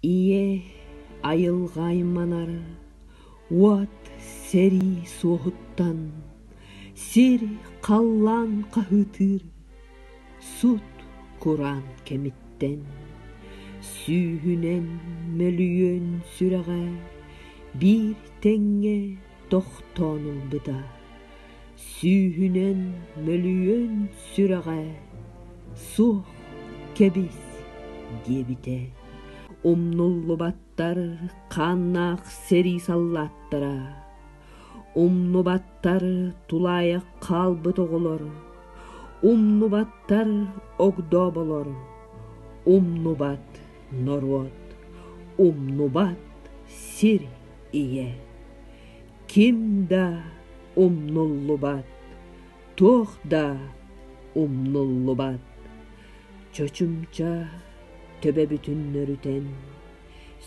Ие айылғайманары, уат сери соғыттан, сери қаллан қағытыр, сут Kur'an kemitten, sүйінен мөлүйен сүрәғә, bir tenge toxtonuldu sүйінен мөлүйен сүрәғә, сух кебис дебите. Умнуллу баттар қаннақ сери саллаттыра, умну баттар тулайы қалбы тоғылыр, умну баттар огдо болор, умну бат норвот, умну бат сир ие. Ким да умнуллу бат, тох да умнуллу бат. Чочумча төбе бүтүннөрүтен,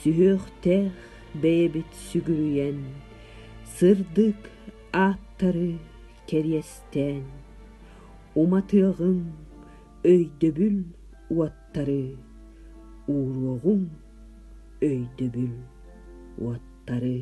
сүйөктех бейбит сүгүрүйен, сырдык аттары керестен, уматыгың өйдөбүл уаттары, уругуң өйдөбүл уаттары.